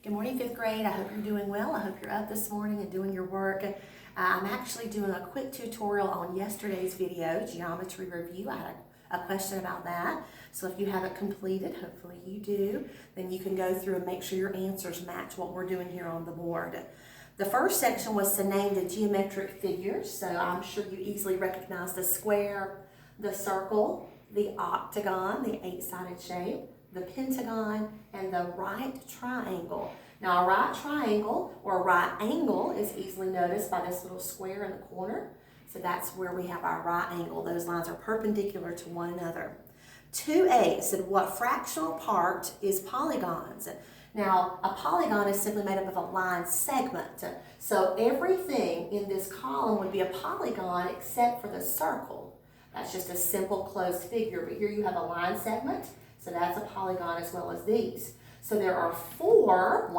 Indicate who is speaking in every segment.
Speaker 1: Good morning, fifth grade. I hope you're doing well. I hope you're up this morning and doing your work. I'm actually doing a quick tutorial on yesterday's video, geometry review. I had a question about that. So if you haven't completed, hopefully you do, then you can go through and make sure your answers match what we're doing here on the board. The first section was to name the geometric figures. So I'm sure you easily recognize the square, the circle, the octagon, the eight-sided shape, the pentagon, and the right triangle. Now a right triangle or a right angle is easily noticed by this little square in the corner. So that's where we have our right angle. Those lines are perpendicular to one another. 2A said what fractional part is polygons? Now a polygon is simply made up of a line segment. So everything in this column would be a polygon except for the circle. That's just a simple closed figure, but here you have a line segment. So that's a polygon as well as these. So there are 4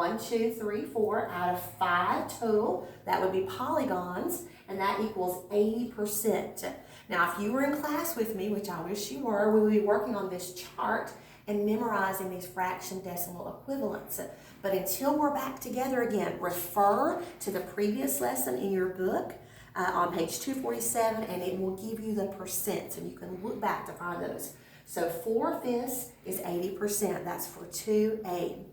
Speaker 1: out of 5 total. That would be polygons, and that equals 80%. Now, if you were in class with me, which I wish you were, we would be working on this chart and memorizing these fraction decimal equivalents. But until we're back together again, refer to the previous lesson in your book on page 247, and it will give you the percent, so you can look back to find those. So 4/5 is 80%. That's for 2A.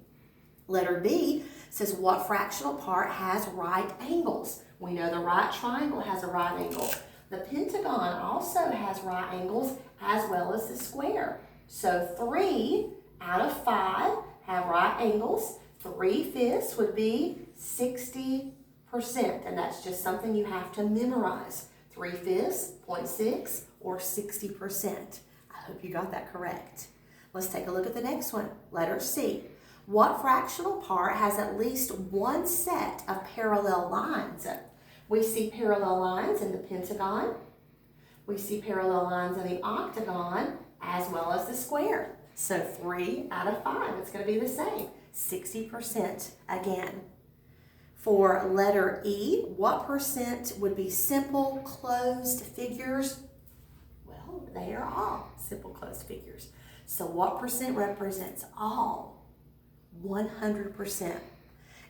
Speaker 1: Letter B says what fractional part has right angles? We know the right triangle has a right angle. The pentagon also has right angles as well as the square. So 3 out of 5 have right angles. 3/5 would be 60%, and that's just something you have to memorize. 3/5, 0.6, or 60%. I hope you got that correct. Let's take a look at the next one. Letter C. What fractional part has at least one set of parallel lines? We see parallel lines in the pentagon. We see parallel lines in the octagon as well as the square. So 3 out of 5, it's going to be the same. 60% again. For letter E, what percent would be simple closed figures? They are all simple closed figures. So what percent represents all? 100%.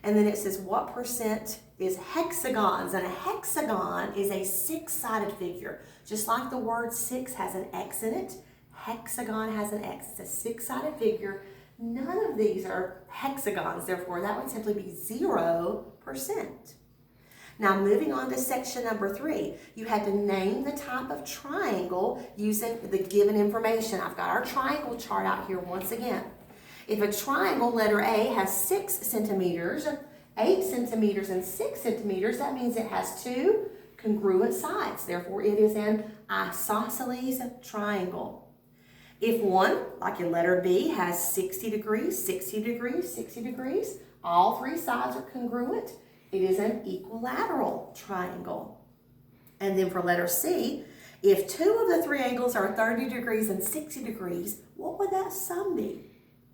Speaker 1: And then it says what percent is hexagons? And a hexagon is a 6-sided figure. Just like the word 6 has an X in it, hexagon has an X. It's a 6-sided figure. None of these are hexagons, therefore that would simply be 0%. Now moving on to section number 3, you had to name the type of triangle using the given information. I've got our triangle chart out here once again. If a triangle, letter A, has 6 centimeters, 8 centimeters, and 6 centimeters, that means it has 2 congruent sides. Therefore, it is an isosceles triangle. If one, like in letter B, has 60 degrees, 60 degrees, 60 degrees, all 3 sides are congruent, it is an equilateral triangle. And then for letter C, if 2 of the 3 angles are 30 degrees and 60 degrees, what would that sum be?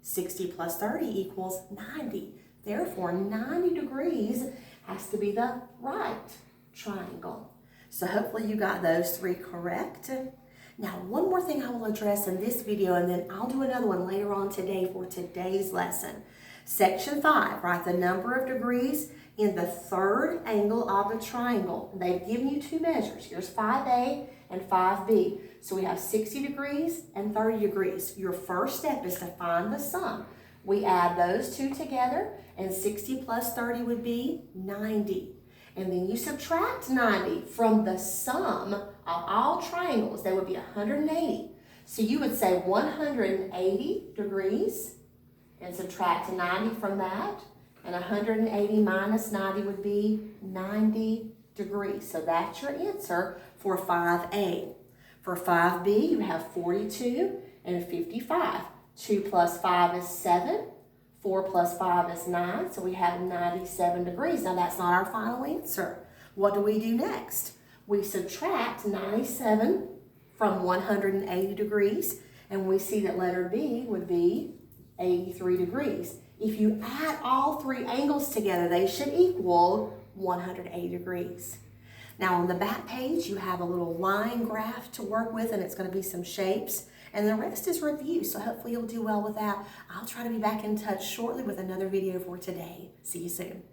Speaker 1: 60 plus 30 equals 90. Therefore, 90 degrees has to be the right triangle. So hopefully you got those 3 correct. Now, one more thing I will address in this video, and then I'll do another one later on today for today's lesson. Section 5, write the number of degrees in the third angle of the triangle. They've given you 2 measures. Here's 5A and 5B. So we have 60 degrees and 30 degrees. Your first step is to find the sum. We add those 2 together, and 60 plus 30 would be 90. And then you subtract 90 from the sum of all triangles. They would be 180. So you would say 180 degrees and subtract 90 from that. And 180 minus 90 would be 90 degrees. So that's your answer for 5A. For 5B, you have 42 and 55. 2 plus 5 is 7. 4 plus 5 is 9. So we have 97 degrees. Now that's not our final answer. What do we do next? We subtract 97 from 180 degrees. And we see that letter B would be 83 degrees. If you add all 3 angles together, they should equal 180 degrees. Now on the back page, you have a little line graph to work with, and it's going to be some shapes. and the rest is review. So hopefully you'll do well with that. I'll try to be back in touch shortly with another video for today. See you soon.